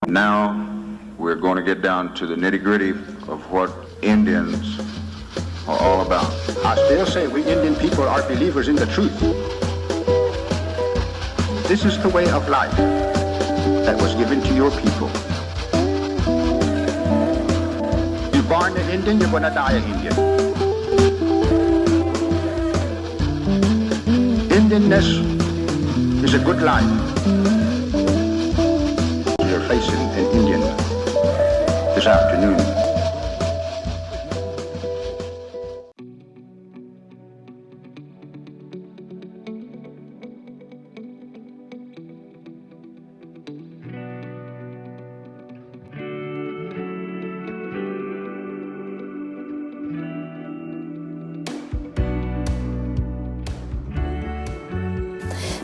Now we're going to get down to the nitty-gritty of what Indians are all about. I still say we Indian people are believers in the truth. This is the way of life that was given to your people. You're born an Indian, you're going to die an Indian. Indianness is a good life. You're facing an Indian this afternoon.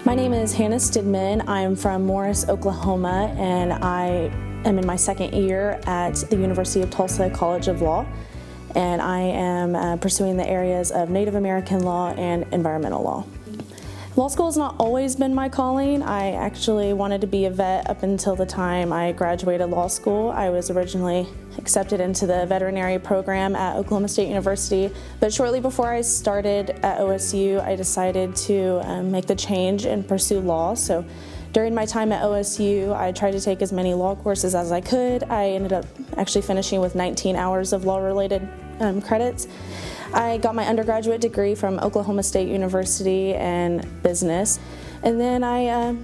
My name is Hannah Stidman. I'm from Morris, Oklahoma, and I am in my second year at the University of Tulsa College of Law, and I am pursuing the areas of Native American law and environmental law. Law school has not always been my calling. I actually wanted to be a vet up until the time I graduated law school. I was originally accepted into the veterinary program at Oklahoma State University, but shortly before I started at OSU, I decided to make the change and pursue law. So during my time at OSU, I tried to take as many law courses as I could. I ended up actually finishing with 19 hours of law-related credits. I got my undergraduate degree from Oklahoma State University in business, and then I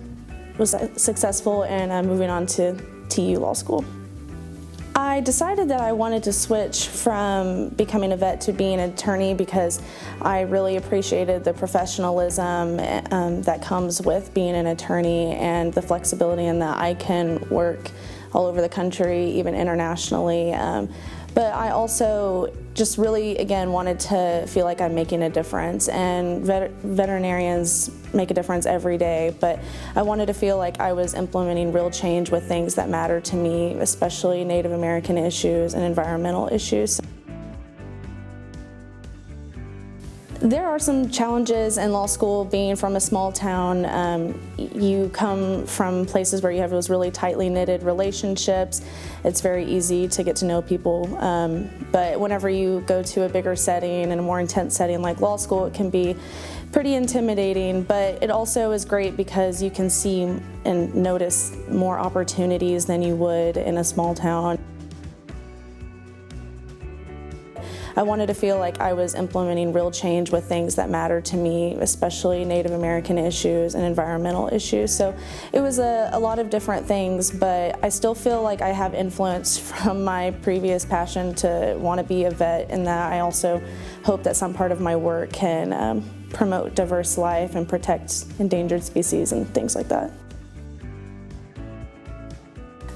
was successful in moving on to TU Law School. I decided that I wanted to switch from becoming a vet to being an attorney because I really appreciated the professionalism that comes with being an attorney and the flexibility in that I can work all over the country, even internationally. But I also just really, again, wanted to feel like I'm making a difference, and veterinarians make a difference every day, but I wanted to feel like I was implementing real change with things that matter to me, especially Native American issues and environmental issues. There are some challenges in law school being from a small town. You come from places where you have those really tightly knitted relationships. It's very easy to get to know people, but whenever you go to a bigger setting and a more intense setting like law school, it can be pretty intimidating, but it also is great because you can see and notice more opportunities than you would in a small town. I wanted to feel like I was implementing real change with things that matter to me, especially Native American issues and environmental issues. So it was a lot of different things, but I still feel like I have influence from my previous passion to want to be a vet, and that I also hope that some part of my work can promote diverse life and protect endangered species and things like that.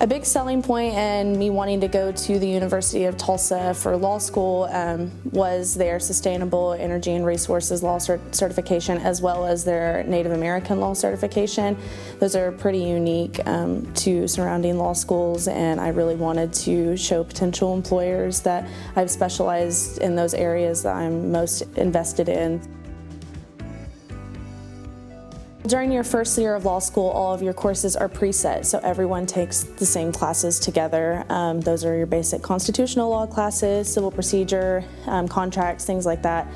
A big selling point in me wanting to go to the University of Tulsa for law school was their Sustainable Energy and Resources Law certification, as well as their Native American law certification. Those are pretty unique to surrounding law schools, and I really wanted to show potential employers that I've specialized in those areas that I'm most invested in. During your first year of law school, all of your courses are preset, so everyone takes the same classes together. Those are your basic constitutional law classes, civil procedure, contracts, things like that.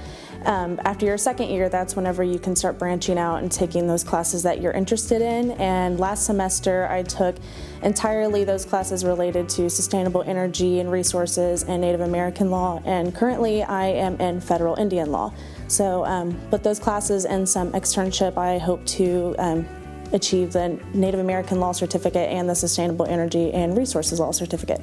After your second year, that's whenever you can start branching out and taking those classes that you're interested in. And last semester, I took entirely those classes related to sustainable energy and resources and Native American law, and currently I am in federal Indian law. So with those classes and some externship, I hope to achieve the Native American law certificate and the sustainable energy and resources law certificate.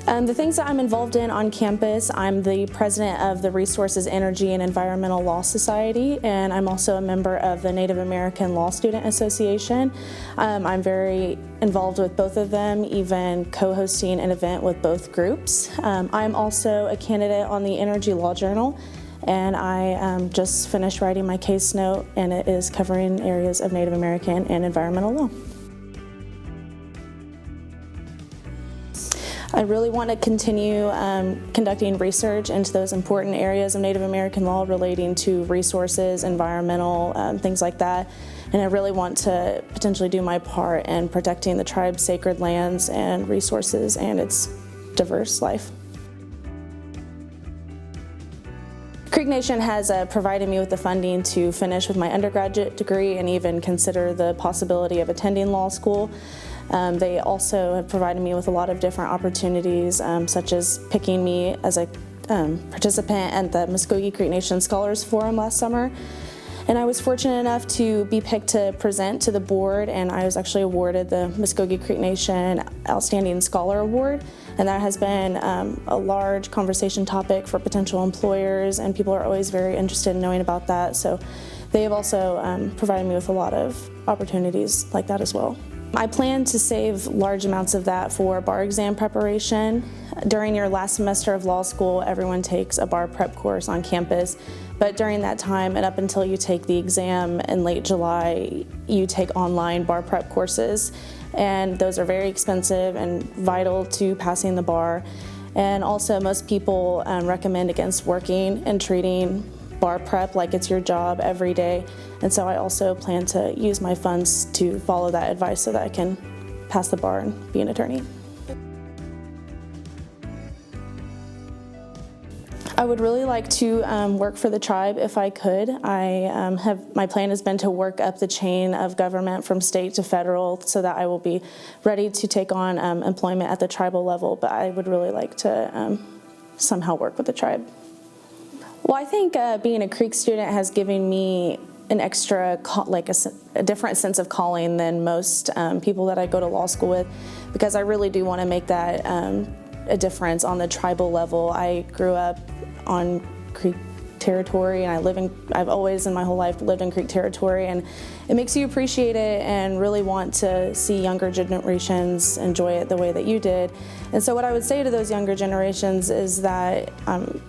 The things that I'm involved in on campus, I'm the president of the Resources, Energy, and Environmental Law Society, and I'm also a member of the Native American Law Student Association. I'm very involved with both of them, even co-hosting an event with both groups. I'm also a candidate on the Energy Law Journal, and I just finished writing my case note, and it is covering areas of Native American and environmental law. I really want to continue conducting research into those important areas of Native American law relating to resources, environmental, things like that. And I really want to potentially do my part in protecting the tribe's sacred lands and resources and its diverse life. Creek Nation has provided me with the funding to finish with my undergraduate degree and even consider the possibility of attending law school. They also have provided me with a lot of different opportunities, such as picking me as a participant at the Mvskoke Creek Nation Scholars Forum last summer. And I was fortunate enough to be picked to present to the board, and I was actually awarded the Mvskoke Creek Nation Outstanding Scholar Award. And that has been a large conversation topic for potential employers, and people are always very interested in knowing about that. So they have also provided me with a lot of opportunities like that as well. I plan to save large amounts of that for bar exam preparation. During your last semester of law school, everyone takes a bar prep course on campus, but during that time and up until you take the exam in late July, you take online bar prep courses, and those are very expensive and vital to passing the bar. And also, most people recommend against working and treating bar prep like it's your job every day. And so I also plan to use my funds to follow that advice so that I can pass the bar and be an attorney. I would really like to work for the tribe if I could. My plan has been to work up the chain of government from state to federal so that I will be ready to take on employment at the tribal level, but I would really like to somehow work with the tribe. Well, I think being a Creek student has given me an extra, a different sense of calling than most people that I go to law school with, because I really do want to make that a difference on the tribal level. I grew up on Creek territory, and I've always in my whole life lived in Creek territory, and it makes you appreciate it and really want to see younger generations enjoy it the way that you did. And so what I would say to those younger generations is that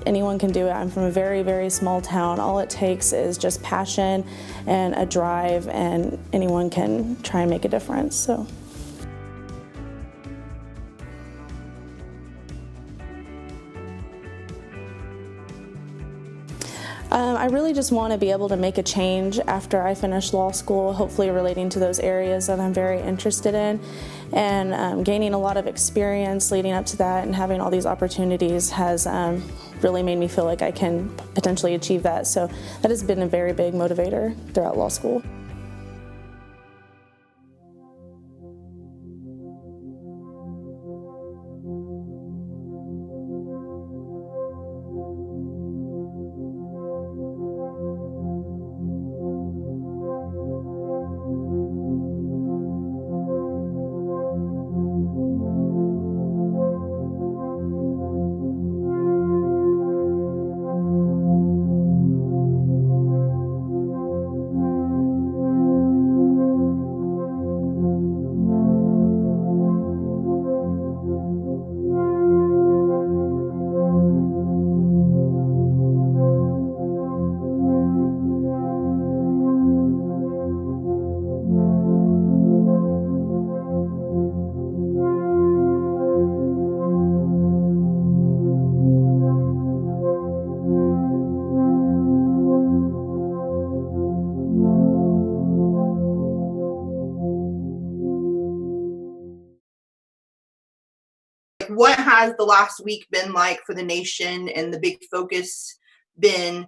anyone can do it. I'm from a very, very small town. All it takes is just passion and a drive, and anyone can try and make a difference. So. I really just want to be able to make a change after I finish law school, hopefully relating to those areas that I'm very interested in, and gaining a lot of experience leading up to that and having all these opportunities has really made me feel like I can potentially achieve that. So that has been a very big motivator throughout law school. What has the last week been like for the nation, and the big focus been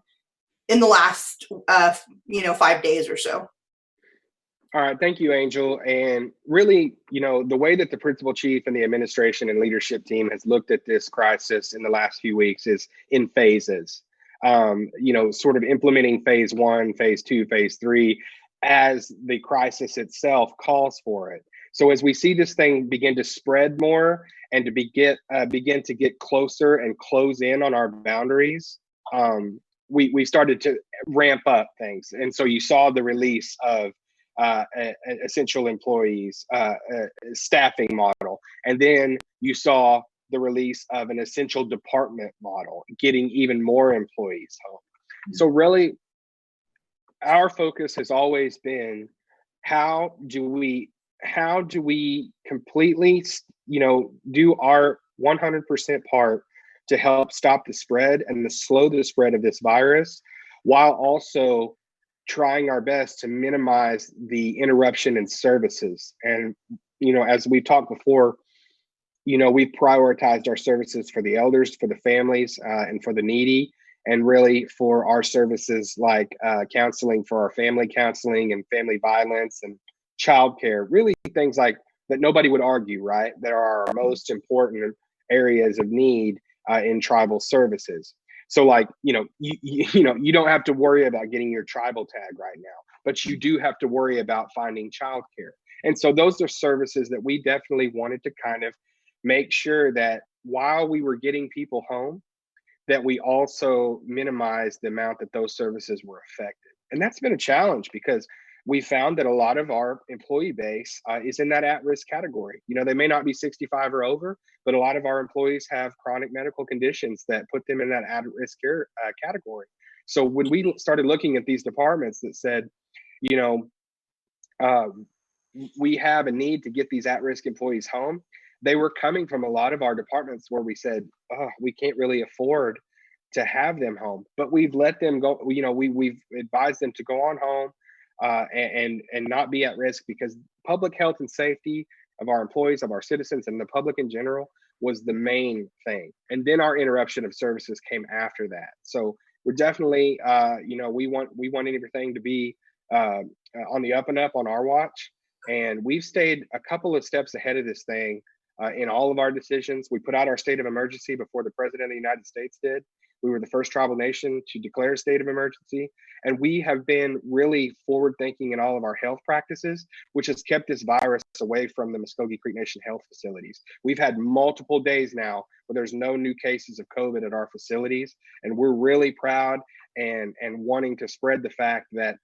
in the last 5 days or so? All right, thank you, Angel. And really, the way that the principal chief and the administration and leadership team has looked at this crisis in the last few weeks is in phases. Sort of implementing phase 1, phase 2, phase 3 as the crisis itself calls for it. So as we see this thing begin to spread more and to begin to get closer and close in on our boundaries, we started to ramp up things. And so you saw the release of essential employees staffing model, and then you saw the release of an essential department model, getting even more employees home. So really, our focus has always been how do we completely do our 100% part to help stop the spread and to slow the spread of this virus, while also trying our best to minimize the interruption in services. And, as we talked before, we've prioritized our services for the elders, for the families, and for the needy, and really for our services like counseling, for our family counseling and family violence and childcare, really things like that nobody would argue, right? That are our most important areas of need in tribal services. So you don't have to worry about getting your tribal tag right now, but you do have to worry about finding childcare. And so those are services that we definitely wanted to kind of make sure that while we were getting people home, that we also minimize the amount that those services were affected. And that's been a challenge because we found that a lot of our employee base is in that at-risk category. They may not be 65 or over, but a lot of our employees have chronic medical conditions that put them in that at-risk category. So when we started looking at these departments that said, we have a need to get these at-risk employees home, they were coming from a lot of our departments where we said, we can't really afford to have them home, but we've let them go. We've advised them to go on home and not be at risk, because public health and safety of our employees, of our citizens, and the public in general was the main thing. And then our interruption of services came after that. So we're definitely, we want everything to be on the up and up on our watch. And we've stayed a couple of steps ahead of this thing in all of our decisions. We put out our state of emergency before the president of the United States did. We were the first tribal nation to declare a state of emergency. And we have been really forward thinking in all of our health practices, which has kept this virus away from the Mvskoke Creek Nation health facilities. We've had multiple days now where there's no new cases of COVID at our facilities. And we're really proud and wanting to spread the fact that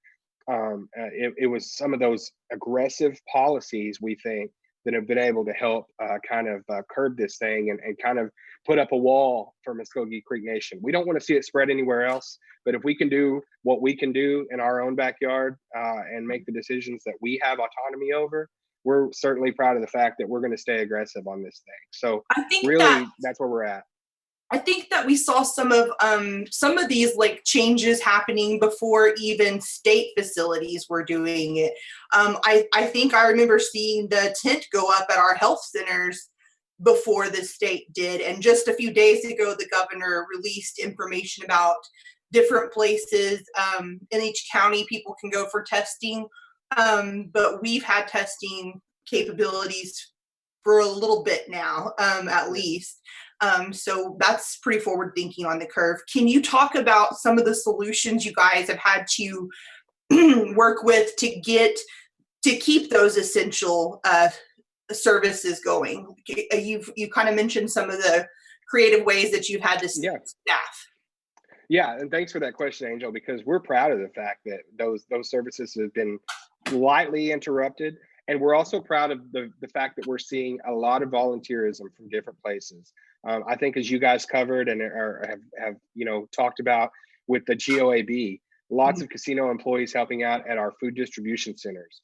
it was some of those aggressive policies, we think, that have been able to help curb this thing and kind of put up a wall for Mvskoke Creek Nation. We don't want to see it spread anywhere else, but if we can do what we can do in our own backyard and make the decisions that we have autonomy over, we're certainly proud of the fact that we're going to stay aggressive on this thing. So I think really, that's where we're at. I think that we saw some of these changes happening before even state facilities were doing it. I think I remember seeing the tent go up at our health centers before the state did. And just a few days ago, the governor released information about different places in each county people can go for testing. But we've had testing capabilities for a little bit now, at least. So that's pretty forward thinking on the curve. Can you talk about some of the solutions you guys have had to work with to keep those essential services going? You kind of mentioned some of the creative ways that you've had to staff. Yeah, and thanks for that question, Angel, because we're proud of the fact that those services have been lightly interrupted. And we're also proud of the fact that we're seeing a lot of volunteerism from different places. I think, as you guys covered and have talked about with the GOAB, lots of casino employees helping out at our food distribution centers,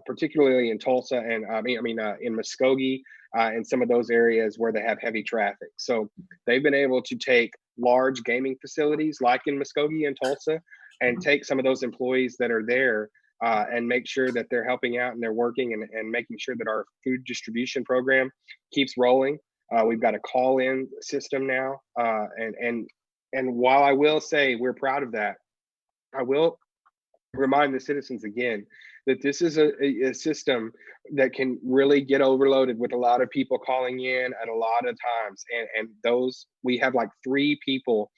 particularly in Tulsa and in Mvskoke and some of those areas where they have heavy traffic. So they've been able to take large gaming facilities like in Mvskoke and Tulsa and take some of those employees that are there and make sure that they're helping out and they're working and making sure that our food distribution program keeps rolling. We've got a call-in system now. And while I will say we're proud of that, I will remind the citizens again that this is a system that can really get overloaded with a lot of people calling in at a lot of times. And those, we have 3 people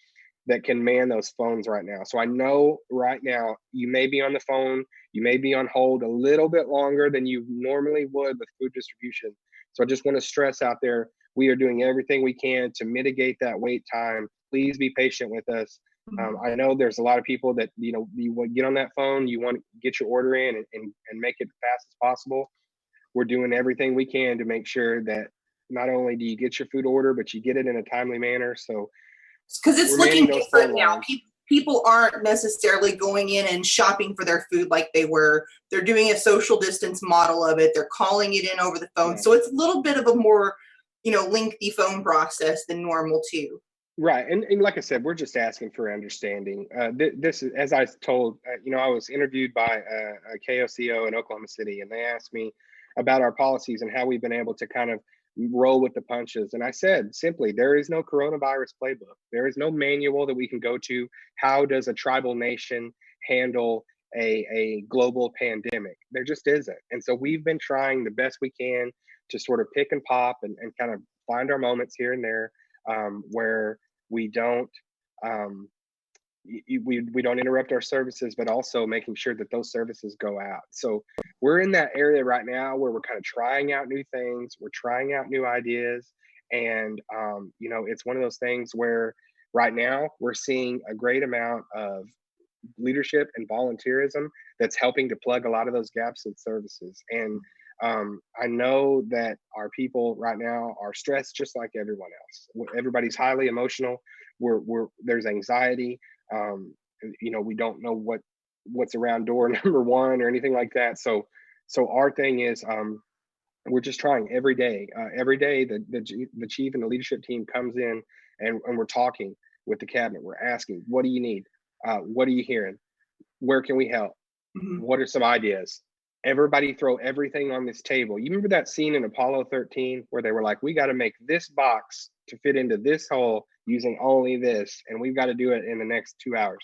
that can man those phones right now. So I know right now you may be on the phone, you may be on hold a little bit longer than you normally would with food distribution. So I just want to stress out there, we are doing everything we can to mitigate that wait time. Please be patient with us. I know there's a lot of people that, you want to get on that phone, you want to get your order in and make it fast as possible. We're doing everything we can to make sure that not only do you get your food order, but you get it in a timely manner. So, because it's looking different now. People aren't necessarily going in and shopping for their food like they were. They're doing a social distance model of it. They're calling it in over the phone. Yeah. So it's a little bit of a more, lengthy phone process than normal too. Right. And like I said, we're just asking for understanding. This is, as I told, I was interviewed by a KOCO in Oklahoma City, and they asked me about our policies and how we've been able to kind of roll with the punches. And I said, simply, there is no coronavirus playbook. There is no manual that we can go to. How does a tribal nation handle a global pandemic? There just isn't. And so we've been trying the best we can to sort of pick and pop and kind of find our moments here and there where we don't we don't interrupt our services, but also making sure that those services go out. So we're in that area right now where we're kind of trying out new things, we're trying out new ideas, and it's one of those things where right now we're seeing a great amount of leadership and volunteerism that's helping to plug a lot of those gaps in services. And I know that our people right now are stressed just like everyone else. Everybody's highly emotional. There's anxiety. We don't know what's around door number one or anything like that. So our thing is we're just trying every day. Every day the chief and the leadership team comes in and we're talking with the cabinet. We're asking, what do you need? What are you hearing? Where can we help? Mm-hmm. What are some ideas? Everybody throw everything on this table. You remember that scene in Apollo 13 where they were like, we got to make this box to fit into this hole using only this, and we've got to do it in the next 2 hours.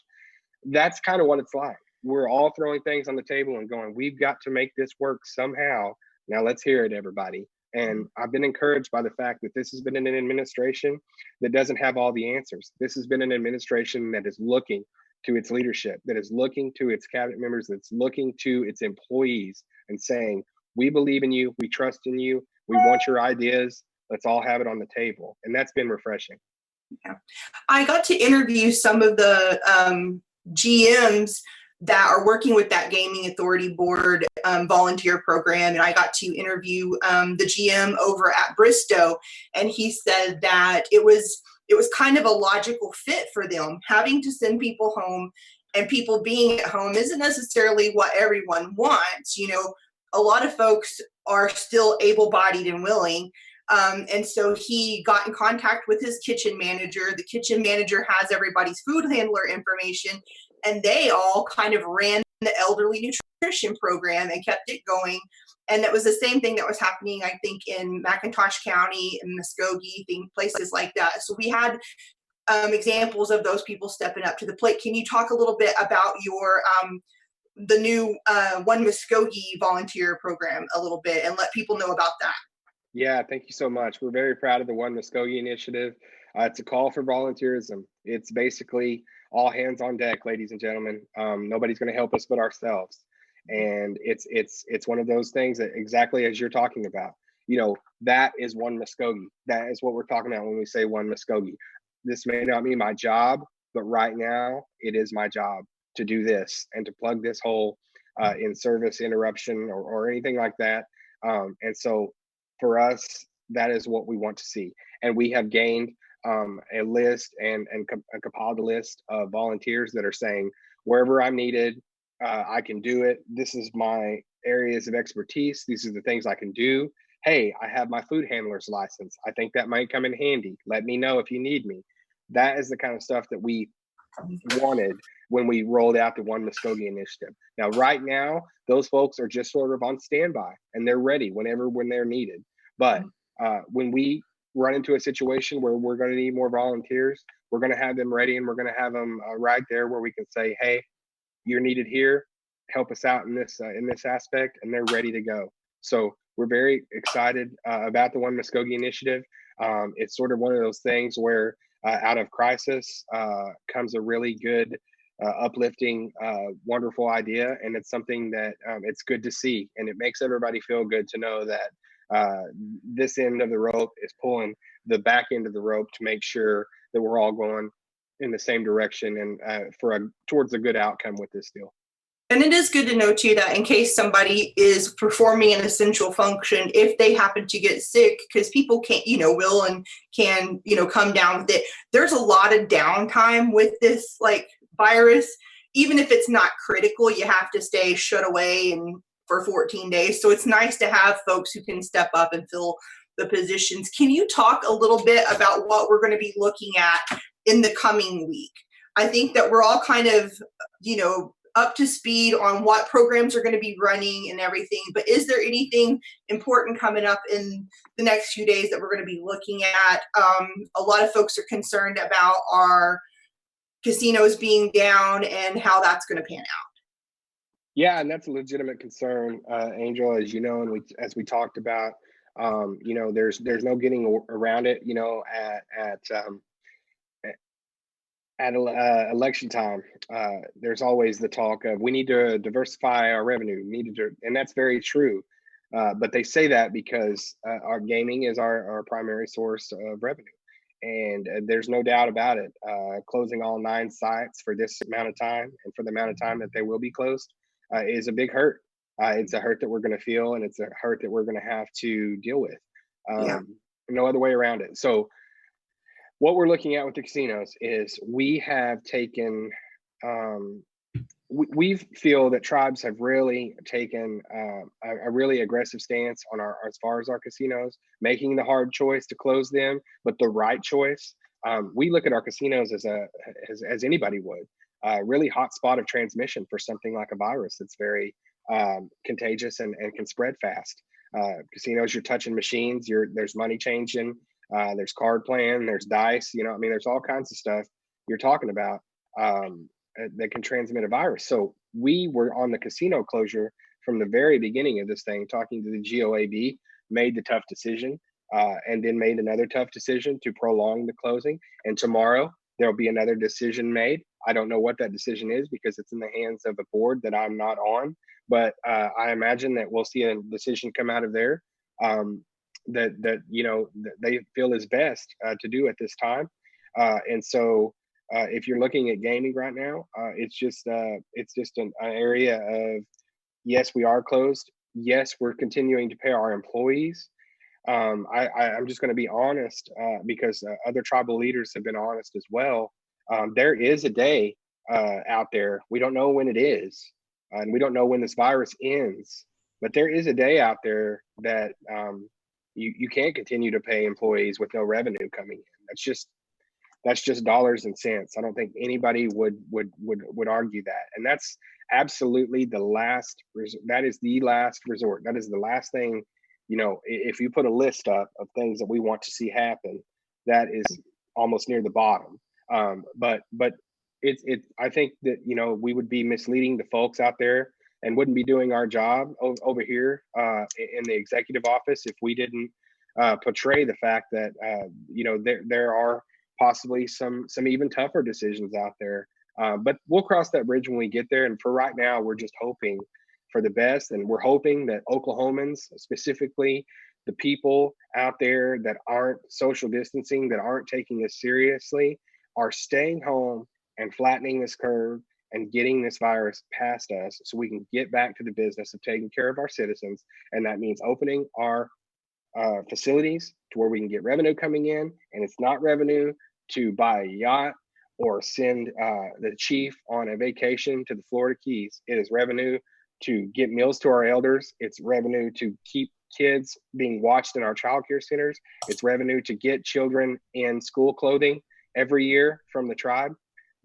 That's kind of what it's like. We're all throwing things on the table and going, we've got to make this work somehow. Now let's hear it, everybody. And I've been encouraged by the fact that this has been an administration that doesn't have all the answers. This has been an administration that is looking to its leadership, that is looking to its cabinet members, that's looking to its employees and saying, we believe in you, we trust in you, we want your ideas, let's all have it on the table. And that's been refreshing. Yeah. I got to interview some of the GMs that are working with that Gaming Authority Board volunteer program. And I got to interview the GM over at Bristow, and he said that it was kind of a logical fit for them. Having to send people home and people being at home isn't necessarily what everyone wants. A lot of folks are still able-bodied and willing. And so he got in contact with his kitchen manager. The kitchen manager has everybody's food handler information, and they all kind of ran the elderly nutrition program and kept it going. And that was the same thing that was happening, I think, in McIntosh County and Mvskoke, places like that. So we had examples of those people stepping up to the plate. Can you talk a little bit about your the new One Mvskoke volunteer program a little bit and let people know about that? Yeah, thank you so much. We're very proud of the One Mvskoke initiative. It's a call for volunteerism. It's basically all hands on deck, ladies and gentlemen. Nobody's going to help us but ourselves. And it's one of those things that exactly as you're talking about, that is One Mvskoke. That is what we're talking about when we say One Mvskoke. This may not be my job, but right now it is my job to do this and to plug this hole in service interruption or anything like that. And so for us, that is what we want to see. And we have gained a list and compiled a list of volunteers that are saying, wherever I'm needed, I can do it. This is my areas of expertise. These are the things I can do. Hey, I have my food handler's license. I think that might come in handy. Let me know if you need me. That is the kind of stuff that we wanted when we rolled out the One Mvskoke initiative. Now, right now, those folks are just sort of on standby and they're ready when they're needed. But when we run into a situation where we're going to need more volunteers, we're going to have them ready and we're going to have them right there where we can say, hey, you're needed here, help us out in this aspect, and they're ready to go. So we're very excited about the One Mvskoke initiative. It's sort of one of those things where out of crisis comes a really good, uplifting, wonderful idea, and it's something that it's good to see, and it makes everybody feel good to know that this end of the rope is pulling the back end of the rope to make sure that we're all going in the same direction and towards a good outcome with this deal. And it is good to know too that in case somebody is performing an essential function, if they happen to get sick, because people can't, will and can, come down with it. There's a lot of downtime with this virus. Even if it's not critical, you have to stay shut away for 14 days. So it's nice to have folks who can step up and fill the positions. Can you talk a little bit about what we're going to be looking at in the coming week? I think that we're all kind of, up to speed on what programs are going to be running and everything, but is there anything important coming up in the next few days that we're going to be looking at? A lot of folks are concerned about our casinos being down and how that's going to pan out. Yeah, and that's a legitimate concern, Angel, as you know, and as we talked about. There's no getting around it. At election time, there's always the talk of we need to diversify our revenue, and that's very true. But they say that because our gaming is our primary source of revenue, and there's no doubt about it. Closing all 9 sites for this amount of time, and for the amount of time that they will be closed, is a big hurt. It's a hurt that we're going to feel, and it's a hurt that we're going to have to deal with. No other way around it. So what we're looking at with the casinos is we have taken, we feel that tribes have really taken a really aggressive stance on as far as our casinos, making the hard choice to close them, but the right choice. We look at our casinos as anybody would, really hot spot of transmission for something like a virus that's very contagious and can spread fast. Casinos, you're touching machines, there's money changing. There's card playing, there's dice, there's all kinds of stuff you're talking about that can transmit a virus. So we were on the casino closure from the very beginning of this thing, talking to the GOAB, made the tough decision, and then made another tough decision to prolong the closing. And tomorrow there'll be another decision made. I don't know what that decision is because it's in the hands of a board that I'm not on, but I imagine that we'll see a decision come out of there. That they feel is best to do at this time, and so if you're looking at gaming right now, it's just an area of yes, we are closed. Yes, we're continuing to pay our employees. I'm just going to be honest because other tribal leaders have been honest as well. There is a day out there. We don't know when it is, and we don't know when this virus ends. But there is a day out there that you can't continue to pay employees with no revenue coming in. That's just dollars and cents. I don't think anybody would argue that. And that's absolutely the last. That is the last resort. That is the last thing. If you put a list up of things that we want to see happen, that is almost near the bottom. But I think that we would be misleading the folks out there and wouldn't be doing our job over here in the executive office if we didn't portray the fact that there are possibly some even tougher decisions out there. But we'll cross that bridge when we get there. And for right now, we're just hoping for the best, and we're hoping that Oklahomans, specifically the people out there that aren't social distancing, that aren't taking this seriously, are staying home and flattening this curve and getting this virus past us so we can get back to the business of taking care of our citizens. And that means opening our facilities to where we can get revenue coming in. And it's not revenue to buy a yacht or send the chief on a vacation to the Florida Keys. It is revenue to get meals to our elders. It's revenue to keep kids being watched in our child care centers. It's revenue to get children in school clothing every year from the tribe.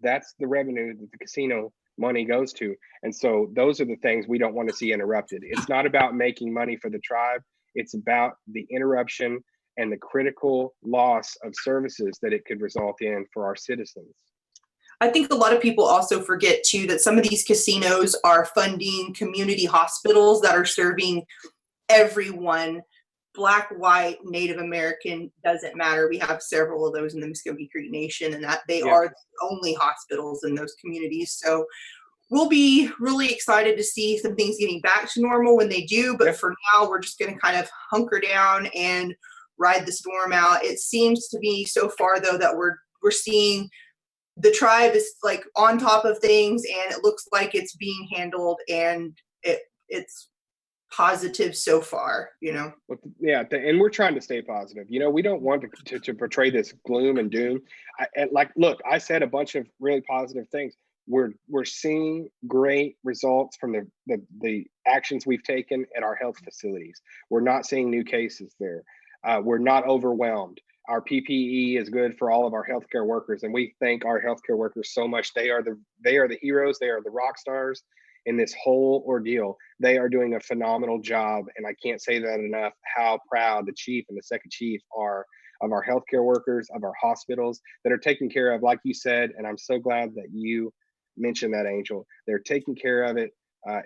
That's the revenue that the casino money goes to. And so those are the things we don't want to see interrupted. It's not about making money for the tribe. It's about the interruption and the critical loss of services that it could result in for our citizens. I think a lot of people also forget too that some of these casinos are funding community hospitals that are serving everyone. Black, white, Native American, doesn't matter. We have several of those in the Mvskoke Creek Nation, and that they are the only hospitals in those communities. So we'll be really excited to see some things getting back to normal when they do. But for now, we're just going to kind of hunker down and ride the storm out. It seems to be so far, though, that we're seeing the tribe is like on top of things, and it looks like it's being handled, and it's positive so far, Yeah, and we're trying to stay positive. We don't want to portray this gloom and doom. Look, I said a bunch of really positive things. We're seeing great results from the actions we've taken at our health facilities. We're not seeing new cases there. We're not overwhelmed. Our PPE is good for all of our healthcare workers, and we thank our healthcare workers so much. They are the heroes. They are the rock stars in this whole ordeal. They are doing a phenomenal job, and I can't say that enough. How proud the chief and the second chief are of our healthcare workers, of our hospitals that are taken care of, like you said. And I'm so glad that you mentioned that, Angel. They're taking care of it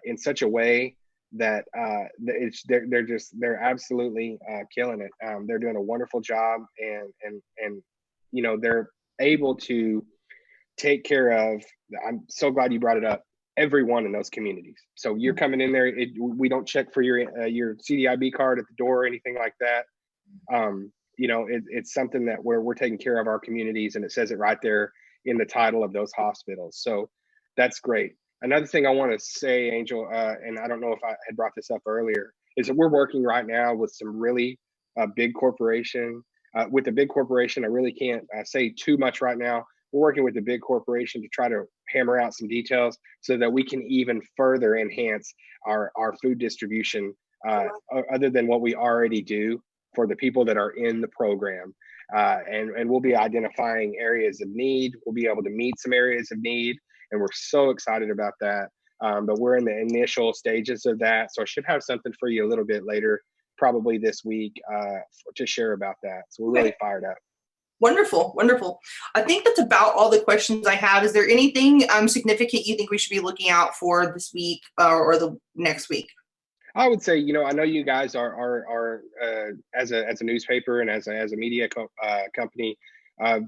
in such a way that they're absolutely killing it. They're doing a wonderful job, and they're able to take care of. I'm so glad you brought it up. Everyone in those communities. So you're coming in there. We don't check for your CDIB card at the door or anything like that. It's something that we're taking care of our communities, and it says it right there in the title of those hospitals. So that's great. Another thing I want to say, Angel, and I don't know if I had brought this up earlier, is that we're working right now with some really big corporation. With a big corporation, I really can't say too much right now. We're working with a big corporation to try to hammer out some details so that we can even further enhance our food distribution other than what we already do for the people that are in the program. And we'll be identifying areas of need. We'll be able to meet some areas of need, and we're so excited about that. But we're in the initial stages of that. So I should have something for you a little bit later, probably this week, to share about that. So we're really fired up. Wonderful, wonderful. I think that's about all the questions I have. Is there anything significant you think we should be looking out for this week or the next week? I would say, I know you guys are as a newspaper and as a media company,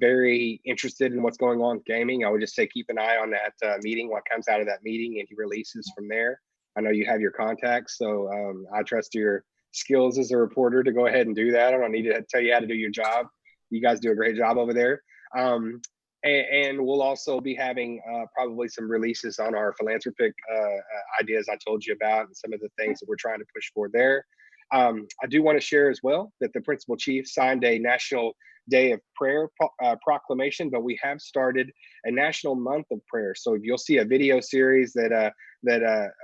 very interested in what's going on with gaming. I would just say keep an eye on that meeting, what comes out of that meeting, and releases from there. I know you have your contacts, so I trust your skills as a reporter to go ahead and do that. I don't need to tell you how to do your job. You guys do a great job over there. And we'll also be having probably some releases on our philanthropic ideas I told you about, and some of the things that we're trying to push for there. I do want to share as well that the principal chief signed a National Day of Prayer proclamation, but we have started a National Month of Prayer. So you'll see a video series that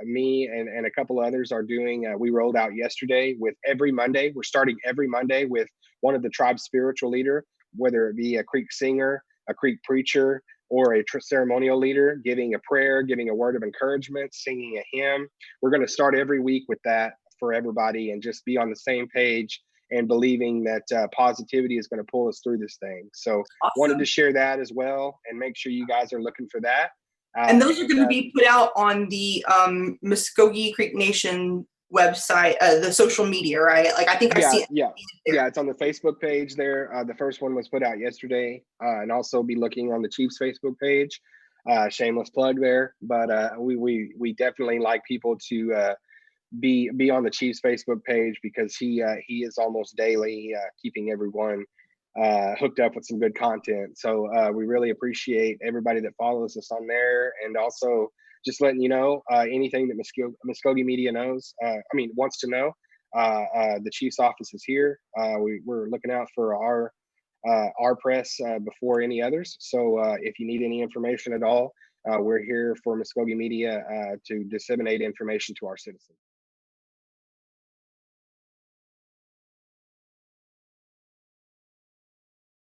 me and a couple others are doing. We rolled out yesterday with every Monday. We're starting every Monday with one of the tribe's spiritual leader, whether it be a Creek singer, a Creek preacher, or a ceremonial leader, giving a prayer, giving a word of encouragement, singing a hymn. We're going to start every week with that for everybody, and just be on the same page and believing that positivity is going to pull us through this thing. So Awesome. Wanted to share that as well, and make sure you guys are looking for that. And those are going to be put out on the Mvskoke Creek Nation website, the social media, right? Like I think I see it. Yeah, it's on the Facebook page there. The first one was put out yesterday, and also be looking on the Chiefs Facebook page. Shameless plug there, but we definitely like people to be on the Chiefs Facebook page, because he is almost daily keeping everyone hooked up with some good content. So we really appreciate everybody that follows us on there, and also just letting you know anything that Mvskoke Media wants to know. The Chief's office is here. We're looking out for our press before any others. So if you need any information at all, we're here for Mvskoke Media to disseminate information to our citizens.